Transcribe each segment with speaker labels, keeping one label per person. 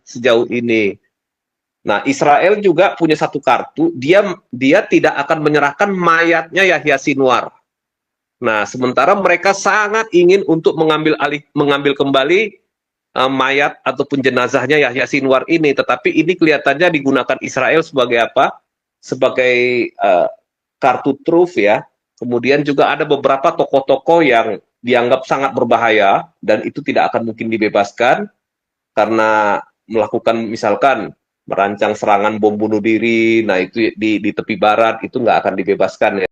Speaker 1: sejauh ini. Nah, Israel juga punya satu kartu, dia tidak akan menyerahkan mayatnya Yahya Sinwar. Nah, sementara mereka sangat ingin untuk mengambil kembali mayat ataupun jenazahnya Yahya Sinwar ini, tetapi ini kelihatannya digunakan Israel sebagai apa? Sebagai kartu truf ya. Kemudian juga ada beberapa tokoh-tokoh yang dianggap sangat berbahaya dan itu tidak akan mungkin dibebaskan karena melakukan misalkan merancang serangan bom bunuh diri, nah itu di tepi barat itu nggak akan dibebaskan ya.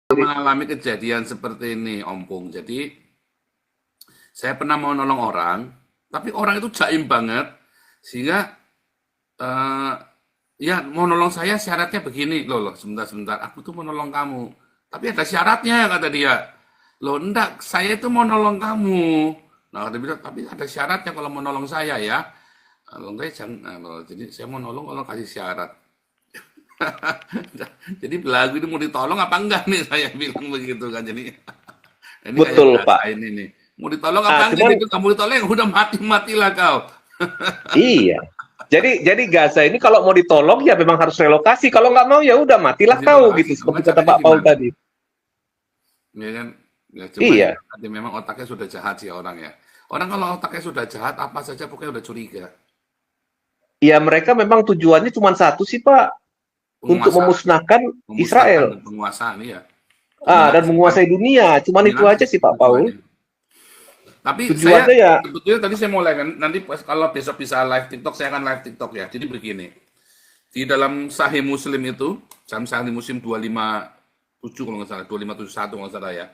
Speaker 2: Mengalami kejadian seperti ini, Om Pung. Jadi, saya pernah mau nolong orang, tapi orang itu jaim banget, sehingga eh, ya mau nolong saya syaratnya begini, loh, sebentar, aku tuh mau nolong kamu, tapi ada syaratnya kata dia. Loh, enggak, saya itu mau nolong kamu. Nah, kata dia, tapi ada syaratnya kalau mau nolong saya ya. Kalau enggak, jangan. Jadi saya mau nolong kalau kasih syarat. Jadi belagu itu mau ditolong apa enggak nih saya bilang begitu kan. Jadi ini kayak
Speaker 1: Betul
Speaker 2: bahasa
Speaker 1: Pak.
Speaker 2: ini nih. Mau ditolong apa enggak
Speaker 1: Cuman
Speaker 2: nih? Kamu ditolong udah mati-matilah kau.
Speaker 1: iya. Jadi Gaza ini kalau mau ditolong ya memang harus relokasi. Kalau nggak mau ya udah matilah
Speaker 2: Harus
Speaker 1: kau
Speaker 2: direlokasi.
Speaker 1: gitu
Speaker 2: Kalau
Speaker 1: seperti
Speaker 2: enggak
Speaker 1: kata
Speaker 2: caranya
Speaker 1: Pak Paul
Speaker 2: gimana?
Speaker 1: tadi.
Speaker 2: Ya kan? Ya cuma ya
Speaker 1: Iya.
Speaker 2: nanti memang otaknya sudah jahat sih orang ya. Orang kalau otaknya sudah jahat apa saja pokoknya udah curiga.
Speaker 1: Ya mereka memang tujuannya cuma satu sih Pak, untuk
Speaker 2: Penguasaan,
Speaker 1: memusnahkan
Speaker 2: memusnahkan
Speaker 1: Israel.
Speaker 2: dan penguasaan ya.
Speaker 1: Dan
Speaker 2: Dominasi kan.
Speaker 1: menguasai dunia. Cuman itu
Speaker 2: Dominasi
Speaker 1: aja sih Pak Paul.
Speaker 2: tujuannya. Tapi saya
Speaker 1: Tujuannya ya
Speaker 2: sebetulnya tadi saya mulai kan nanti kalau besok bisa live TikTok saya akan live TikTok ya. Jadi begini, di dalam Sahih Muslim itu, dalam Sahih Muslim 257 kalau nggak salah, 2571 kalau nggak salah ya.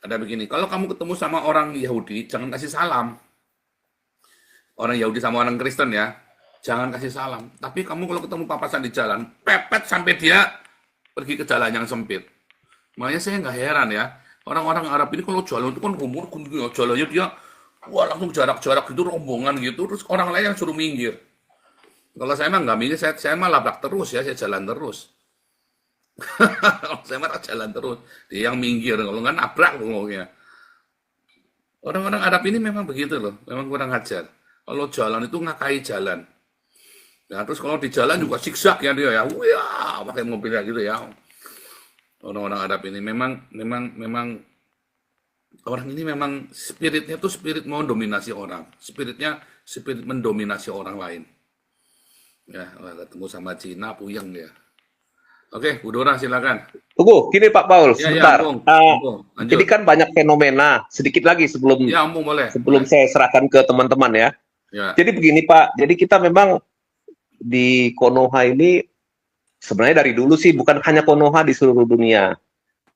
Speaker 2: Ada begini, kalau kamu ketemu sama orang Yahudi, jangan kasih salam. Orang Yahudi sama orang Kristen ya, jangan kasih salam. Tapi kamu kalau ketemu papasan di jalan, pepet sampai dia pergi ke jalan yang sempit. Makanya saya nggak heran ya, orang-orang Arab ini kalau jalan itu kan umur jalannya dia, wah langsung jarak-jarak gitu, rombongan gitu, terus orang lain yang suruh minggir. Kalau saya mah nggak minggir, saya mah labrak terus ya, saya jalan terus. Kalau saya mah jalan terus, dia yang minggir, kalau nggak nabrak ngomongnya. Orang-orang Arab ini memang begitu loh, memang kurang ajar. Kalau jalan itu ngakai jalan. Nah, terus kalau di jalan juga zigzag ya dia ya, wah, pakai mobilnya gitu ya. Orang-orang Arab ini memang orang ini memang spiritnya tuh spirit mau dominasi orang, spiritnya spirit mendominasi orang lain. Ya, wah, ketemu sama Cina puyeng dia. Oke, Bu Dora silakan.
Speaker 1: tunggu, gini Pak Paul,
Speaker 2: Ya,
Speaker 1: sebentar.
Speaker 2: Ampung, Ampung,
Speaker 1: Jadi
Speaker 2: lanjut.
Speaker 1: kan banyak fenomena. Sedikit lagi sebelum
Speaker 2: Ya, Ampung boleh,
Speaker 1: sebelum
Speaker 2: boleh.
Speaker 1: saya serahkan ke teman-teman ya.
Speaker 2: Ya,
Speaker 1: Jadi begini Pak, jadi kita memang di Konoha ini sebenarnya dari dulu sih bukan hanya Konoha di seluruh dunia.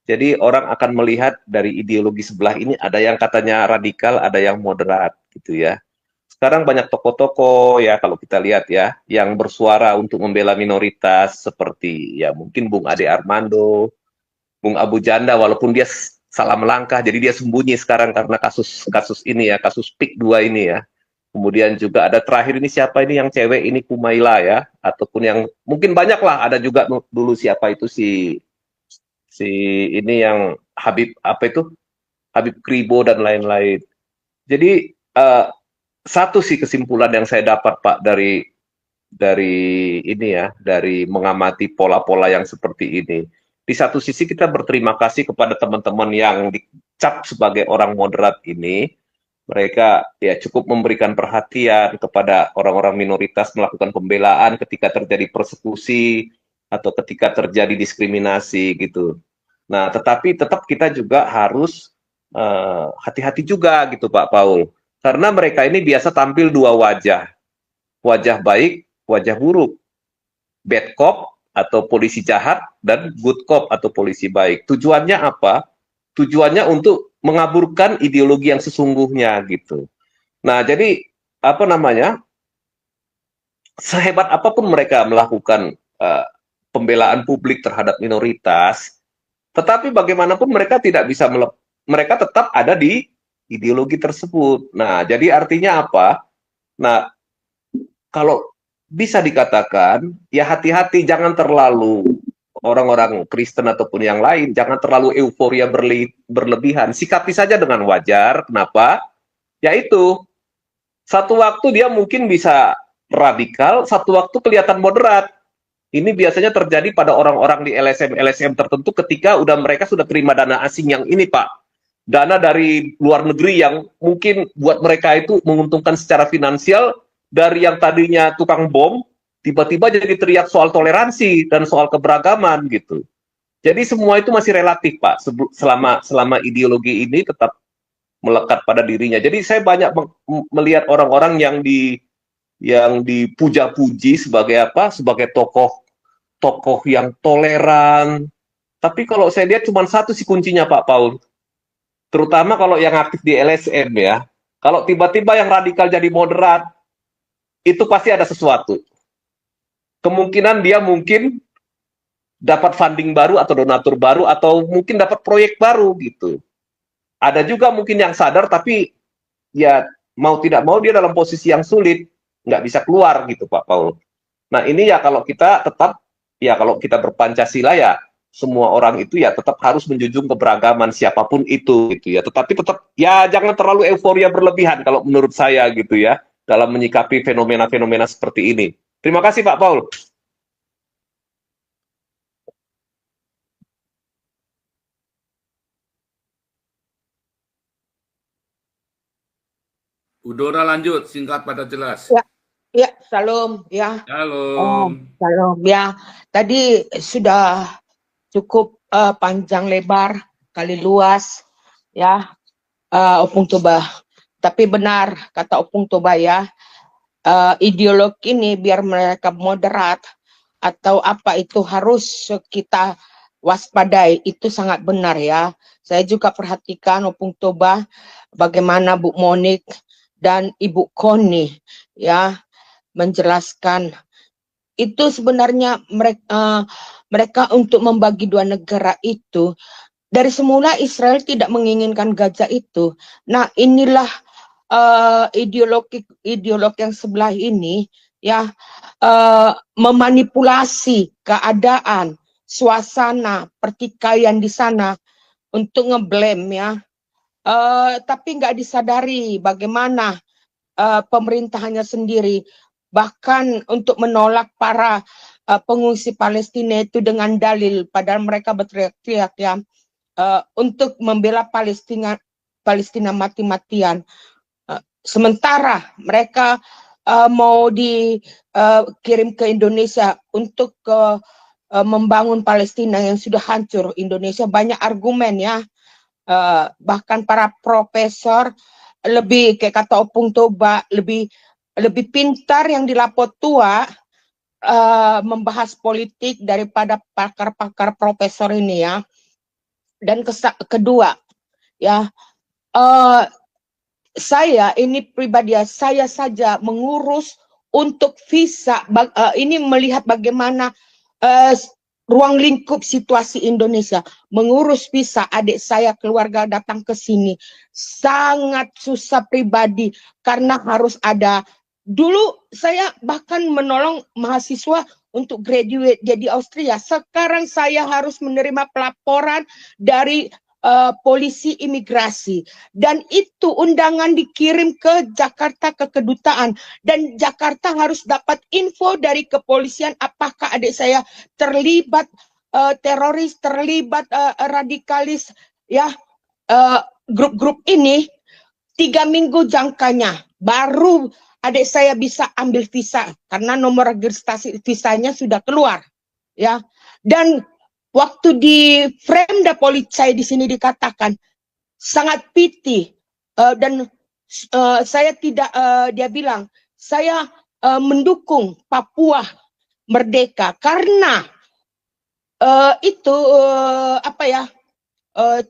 Speaker 1: Jadi orang akan melihat dari ideologi sebelah ini ada yang katanya radikal, ada yang moderat gitu ya. Sekarang banyak tokoh-tokoh ya kalau kita lihat ya yang bersuara untuk membela minoritas seperti ya mungkin Bung Ade Armando, Bung Abu Janda walaupun dia salah melangkah jadi dia sembunyi sekarang karena kasus ini ya, kasus PIK 2 ini ya. Kemudian juga ada terakhir ini siapa ini yang cewek ini Kumaila ya ataupun yang mungkin banyak lah ada juga dulu siapa itu si si ini yang Habib apa itu Habib Kribo dan lain-lain. Jadi satu sih kesimpulan yang saya dapat Pak dari ini ya dari mengamati pola-pola yang seperti ini. Di satu sisi kita berterima kasih kepada teman-teman yang dicap sebagai orang moderat ini. Mereka ya cukup memberikan perhatian kepada orang-orang minoritas melakukan pembelaan ketika terjadi persekusi atau ketika terjadi diskriminasi gitu. Nah, tetapi tetap kita juga harus hati-hati juga gitu Pak Paul. Karena mereka ini biasa tampil dua wajah. Wajah baik, wajah buruk. Bad cop atau polisi jahat dan good cop atau polisi baik. Tujuannya apa? Tujuannya untuk mengaburkan ideologi yang sesungguhnya gitu. Nah, jadi apa namanya? Sehebat apapun mereka melakukan pembelaan publik terhadap minoritas, tetapi bagaimanapun mereka tidak bisa mereka tetap ada di ideologi tersebut. Nah, jadi artinya apa? Nah, kalau bisa dikatakan, ya hati-hati, jangan terlalu orang-orang Kristen ataupun yang lain, jangan terlalu euforia berlebihan. Sikapi saja dengan wajar. Kenapa? Yaitu, satu waktu dia mungkin bisa radikal, satu waktu kelihatan moderat. Ini biasanya terjadi pada orang-orang di LSM-LSM tertentu ketika udah mereka sudah terima dana asing yang ini, Pak. Dana dari luar negeri yang mungkin buat mereka itu menguntungkan secara finansial, dari yang tadinya tukang bom, tiba-tiba jadi teriak soal toleransi dan soal keberagaman gitu. Jadi semua itu masih relatif, Pak, selama ideologi ini tetap melekat pada dirinya. Jadi saya banyak melihat orang-orang yang dipuja-puji sebagai apa? Sebagai tokoh yang toleran. Tapi kalau saya lihat cuma satu sih kuncinya, Pak Paul. Terutama kalau yang aktif di LSM ya. Kalau tiba-tiba yang radikal jadi moderat, itu pasti ada sesuatu. Kemungkinan dia mungkin dapat funding baru atau donatur baru atau mungkin dapat proyek baru gitu. Ada juga mungkin yang sadar tapi ya mau tidak mau dia dalam posisi yang sulit, nggak bisa keluar gitu Pak Paul. Nah ini ya kalau kita tetap, ya kalau kita berpancasila ya semua orang itu ya tetap harus menjunjung keberagaman siapapun itu gitu ya. Tetapi tetap ya jangan terlalu euforia berlebihan kalau menurut saya gitu ya dalam menyikapi fenomena-fenomena seperti ini. Terima kasih Pak Paul.
Speaker 2: Udora lanjut, singkat pada jelas.
Speaker 3: Ya, ya, Salam, ya.
Speaker 2: Shalom.
Speaker 3: Salam, ya. Tadi sudah cukup panjang lebar, kali luas, ya, Opung Toba. Tapi benar kata Opung Toba ya, ideologi ini biar mereka moderat atau apa itu harus kita waspadai, itu sangat benar ya. Saya juga perhatikan Opung Toba bagaimana Bu Monik dan Ibu Koni ya menjelaskan itu sebenarnya mereka untuk membagi dua negara itu dari semula Israel tidak menginginkan Gaza itu. Nah inilah ideologi yang sebelah ini ya memanipulasi keadaan, suasana, pertikaian di sana untuk ngeblame ya. Tapi nggak disadari bagaimana pemerintahannya sendiri bahkan untuk menolak para pengungsi Palestina itu dengan dalil padahal mereka berteriak-teriak ya untuk membela Palestina mati-matian. Sementara mereka mau dikirim ke Indonesia untuk membangun Palestina yang sudah hancur. Indonesia banyak argumen ya. Bahkan para profesor lebih kayak kata Opung Toba lebih pintar yang dilapor tua membahas politik daripada pakar-pakar profesor ini ya. Dan kedua ya saya ini pribadi saya saja mengurus untuk visa ini melihat bagaimana ruang lingkup situasi Indonesia, mengurus visa adik saya keluarga datang ke sini sangat susah pribadi karena harus ada. Dulu saya bahkan menolong mahasiswa untuk graduate jadi Austria. Sekarang saya harus menerima pelaporan dari polisi imigrasi dan itu undangan dikirim ke Jakarta ke kedutaan dan Jakarta harus dapat info dari kepolisian apakah adik saya terlibat teroris, terlibat radikalis ya grup-grup ini. 3 minggu jangkanya baru adik saya bisa ambil visa karena nomor registrasi visanya sudah keluar ya. Dan waktu di frame da polizei di sini dikatakan sangat piti dan saya tidak dia bilang saya mendukung Papua merdeka karena itu apa ya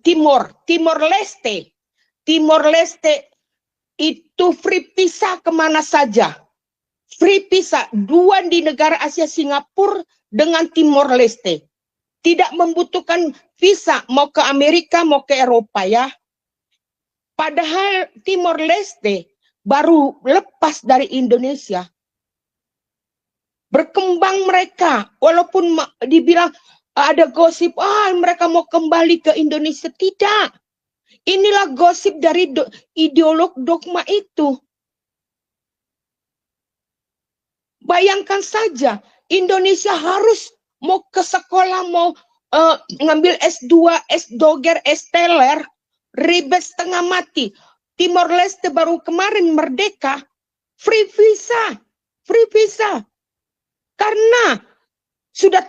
Speaker 3: Timor Leste itu free visa kemana saja, free visa dua di negara Asia Singapura dengan Timor Leste. Tidak membutuhkan visa mau ke Amerika mau ke Eropa ya. Padahal Timor Leste baru lepas dari Indonesia Berkembang mereka, walaupun dibilang ada gosip, mereka mau kembali ke Indonesia. Tidak. Inilah gosip dari ideolog dogma itu. Bayangkan saja, Indonesia harus mau ke sekolah, mau ngambil S2, S-Doger, S-Teler, ribet setengah mati. Timor Leste baru kemarin merdeka, free visa. Karena sudah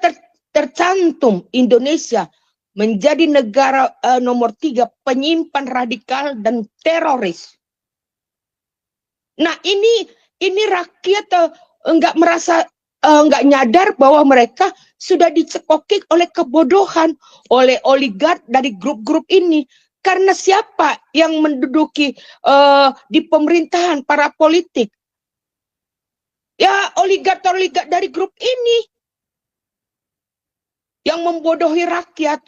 Speaker 3: tercantum Indonesia menjadi negara nomor 3 penyimpan radikal dan teroris. Nah ini rakyat enggak merasa, enggak nyadar bahwa mereka sudah dicekoki oleh kebodohan oleh oligark dari grup-grup ini. Karena siapa yang menduduki di pemerintahan, para politik? Ya oligark dari grup ini yang membodohi rakyat.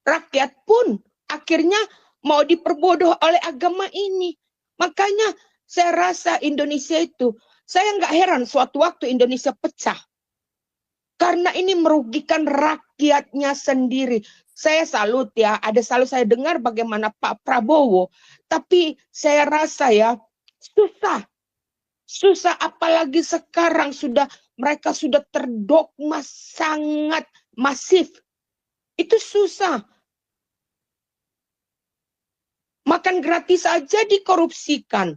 Speaker 3: Rakyat pun akhirnya mau diperbodoh oleh agama ini. Makanya saya rasa Indonesia itu, saya nggak heran suatu waktu Indonesia pecah. Karena ini merugikan rakyatnya sendiri. Saya salut ya, saya dengar bagaimana Pak Prabowo. Tapi saya rasa ya, susah apalagi sekarang mereka sudah terdogma sangat masif. Itu susah. Makan gratis aja dikorupsikan.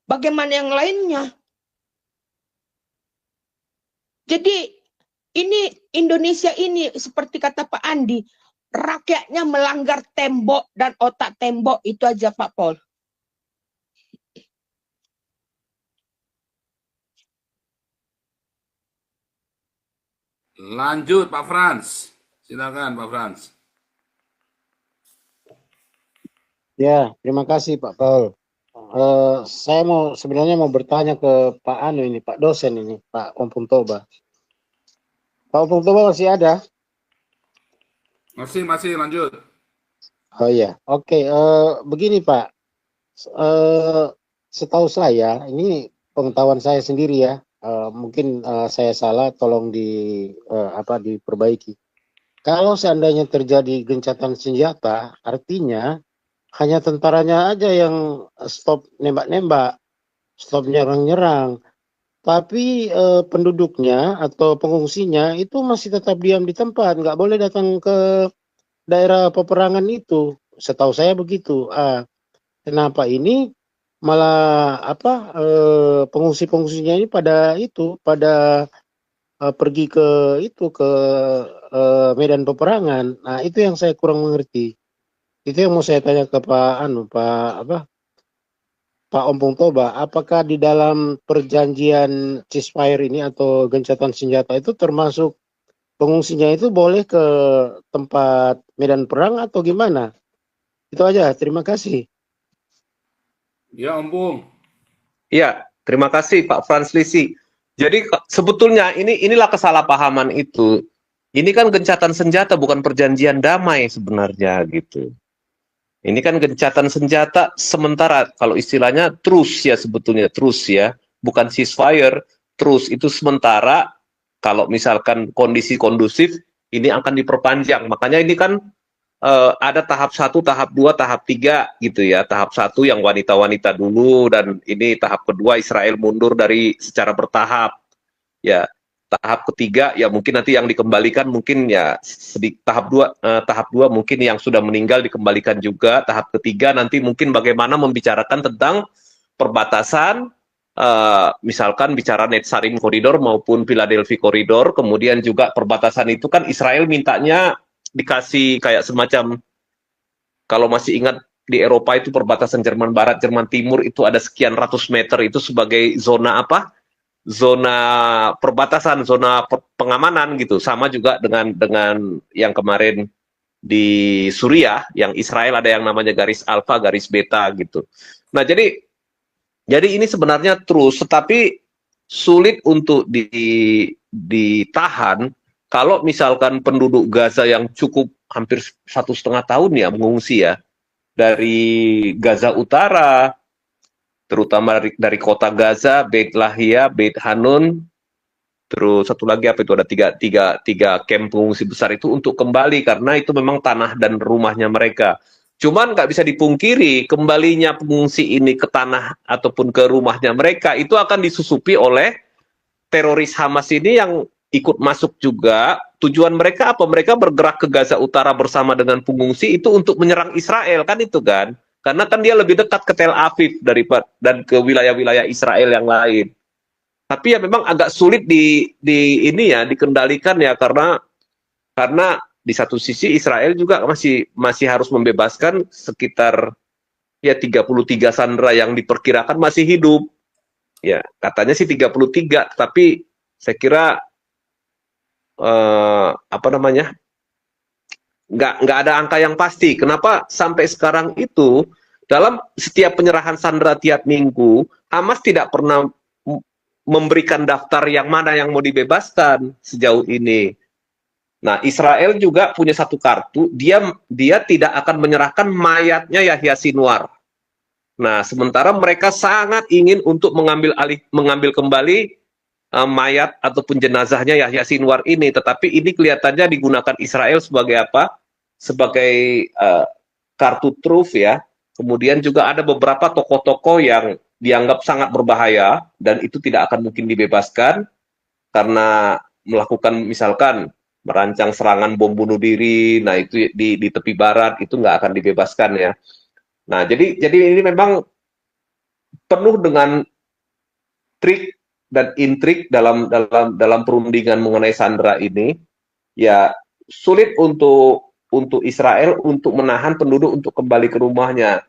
Speaker 3: Bagaimana yang lainnya? Jadi ini Indonesia ini seperti kata Pak Andi, rakyatnya melanggar tembok dan otak tembok, itu aja Pak Paul.
Speaker 2: Lanjut Pak Frans. Silakan Pak Frans.
Speaker 4: Ya, terima kasih Pak Paul. Saya sebenarnya mau bertanya ke Pak Anu ini, Pak dosen ini, Pak Ompong Toba. Pak Ompong Toba masih ada?
Speaker 2: Masih lanjut.
Speaker 4: Oh iya, oke. Begini Pak, setahu saya, ini pengetahuan saya sendiri ya. Mungkin saya salah, tolong diperbaiki. Kalau seandainya terjadi gencatan senjata, artinya hanya tentaranya aja yang stop nembak-nembak, stop nyerang-nyerang. Tapi penduduknya atau pengungsinya itu masih tetap diam di tempat, nggak boleh datang ke daerah peperangan itu. Setahu saya begitu. Kenapa ini malah pengungsi-pengungsinya ini pada pergi ke medan peperangan. Nah, itu yang saya kurang mengerti. Itu yang mau saya tanya ke Pak Ompong Toba, apakah di dalam perjanjian ceasefire ini atau gencatan senjata itu termasuk pengungsinya itu boleh ke tempat medan perang atau gimana? Itu aja, terima kasih.
Speaker 2: Ya Ompong.
Speaker 1: Ya, terima kasih Pak Frans Lisi. Jadi sebetulnya inilah kesalahpahaman itu. Ini kan gencatan senjata, bukan perjanjian damai sebenarnya gitu. Ini kan gencatan senjata sementara, kalau istilahnya truce ya, sebetulnya truce ya, bukan ceasefire. Truce itu sementara, kalau misalkan kondisi kondusif, ini akan diperpanjang. Makanya ini kan ada tahap 1, tahap 2, tahap 3 gitu ya. Tahap 1 yang wanita-wanita dulu, dan ini tahap kedua Israel mundur dari secara bertahap. Ya, tahap ketiga ya mungkin nanti yang dikembalikan mungkin ya tahap 2 mungkin yang sudah meninggal dikembalikan juga. Tahap ketiga nanti mungkin bagaimana membicarakan tentang perbatasan, misalkan bicara Netzarim Corridor maupun Philadelphia Corridor. Kemudian juga perbatasan itu kan Israel mintanya dikasih kayak semacam, kalau masih ingat di Eropa itu perbatasan Jerman Barat, Jerman Timur itu ada sekian ratus meter itu sebagai zona zona perbatasan, zona pengamanan gitu. Sama juga dengan yang kemarin di Suriah, yang Israel ada yang namanya garis alfa, garis beta gitu. Nah, jadi ini sebenarnya terus, tetapi sulit untuk ditahan kalau misalkan penduduk Gaza yang cukup hampir 1,5 tahun ya mengungsi ya, dari Gaza Utara, terutama dari kota Gaza, Beit Lahia, Beit Hanun, terus satu lagi apa itu, ada tiga kamp pengungsi besar itu untuk kembali karena itu memang tanah dan rumahnya mereka. Cuman nggak bisa dipungkiri kembalinya pengungsi ini ke tanah ataupun ke rumahnya mereka itu akan disusupi oleh teroris Hamas ini yang ikut masuk juga. Tujuan mereka apa? Mereka bergerak ke Gaza Utara bersama dengan pengungsi itu untuk menyerang Israel, kan itu kan? Karena kan dia lebih dekat ke Tel Aviv daripada dan ke wilayah-wilayah Israel yang lain. Tapi ya memang agak sulit di ini ya dikendalikan ya karena di satu sisi Israel juga masih harus membebaskan sekitar ya 33 sandera yang diperkirakan masih hidup. Ya, katanya sih 33, tapi saya kira apa namanya? Nggak ada angka yang pasti. Kenapa sampai sekarang itu dalam setiap penyerahan sandera tiap minggu, Hamas tidak pernah memberikan daftar yang mana yang mau dibebaskan sejauh ini. Nah, Israel juga punya satu kartu, dia tidak akan menyerahkan mayatnya Yahya Sinwar. Nah, sementara mereka sangat ingin untuk mengambil kembali mayat ataupun jenazahnya Yahya Sinwar ini, tetapi ini kelihatannya digunakan Israel sebagai apa? Sebagai kartu truf ya. Kemudian juga ada beberapa tokoh-tokoh yang dianggap sangat berbahaya dan itu tidak akan mungkin dibebaskan karena melakukan misalkan merancang serangan bom bunuh diri, nah itu di tepi barat itu nggak akan dibebaskan ya. Nah jadi ini memang penuh dengan trik dan intrik dalam perundingan mengenai sandera ini. Ya sulit untuk Israel untuk menahan penduduk untuk kembali ke rumahnya.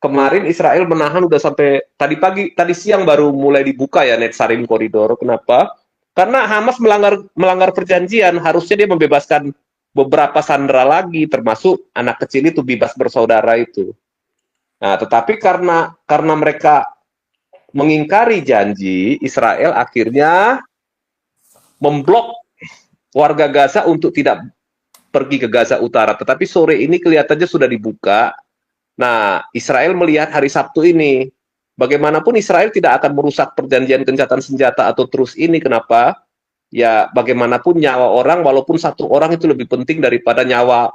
Speaker 1: Kemarin Israel menahan udah sampai tadi siang baru mulai dibuka ya Netzarim koridor. Kenapa? Karena Hamas melanggar perjanjian, harusnya dia membebaskan beberapa sandera lagi, termasuk anak kecil itu bebas bersaudara itu. Nah, tetapi karena mereka mengingkari janji, Israel akhirnya memblok warga Gaza untuk tidak pergi ke Gaza Utara. Tetapi sore ini kelihatannya sudah dibuka. Nah, Israel melihat hari Sabtu ini, bagaimanapun Israel tidak akan merusak perjanjian gencatan senjata atau terus ini. Kenapa? Ya, bagaimanapun nyawa orang, walaupun satu orang itu lebih penting daripada nyawa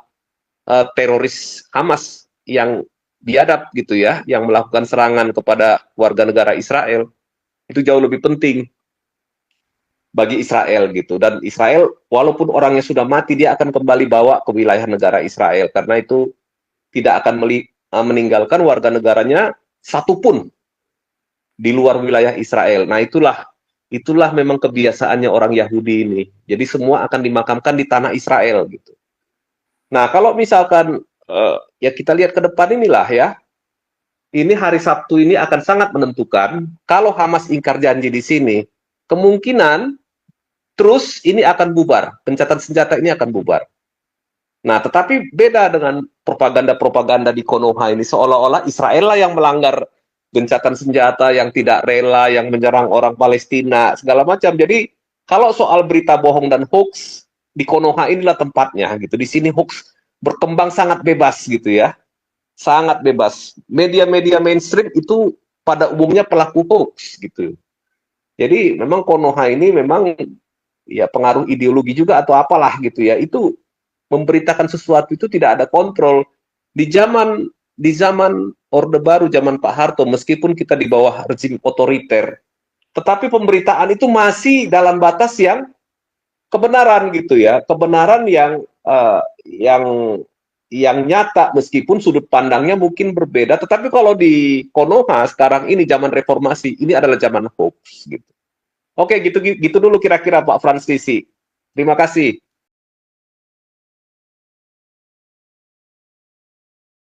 Speaker 1: teroris Hamas yang biadab gitu ya, yang melakukan serangan kepada warga negara Israel. Itu jauh lebih penting bagi Israel gitu. Dan Israel, walaupun orangnya sudah mati, dia akan kembali bawa ke wilayah negara Israel. Karena itu tidak akan meninggalkan warga negaranya satupun di luar wilayah Israel. Nah itulah memang kebiasaannya orang Yahudi ini. Jadi semua akan dimakamkan di tanah Israel gitu. Nah kalau misalkan ya kita lihat ke depan inilah ya, ini hari Sabtu ini akan sangat menentukan. Kalau Hamas ingkar janji di sini, kemungkinan terus ini akan bubar, gencatan senjata ini akan bubar. Nah, tetapi beda dengan propaganda-propaganda di Konoha ini, seolah-olah Israel lah yang melanggar gencatan senjata, yang tidak rela, yang menyerang orang Palestina, segala macam. Jadi, kalau soal berita bohong dan hoax, di Konoha inilah tempatnya, gitu. Di sini hoax berkembang sangat bebas, gitu ya. Sangat bebas. Media-media mainstream itu pada umumnya pelaku hoax, gitu. Jadi, memang Konoha ini memang ya pengaruh ideologi juga atau apalah, gitu ya. Itu memberitakan sesuatu itu tidak ada kontrol. Di zaman Orde Baru, zaman Pak Harto, meskipun kita di bawah rezim otoriter, tetapi pemberitaan itu masih dalam batas yang kebenaran gitu ya, kebenaran yang nyata meskipun sudut pandangnya mungkin berbeda. Tetapi kalau di Konoha sekarang ini zaman reformasi, ini adalah zaman hoax gitu. Oke, gitu dulu kira-kira Pak Frans Sisi. Terima kasih.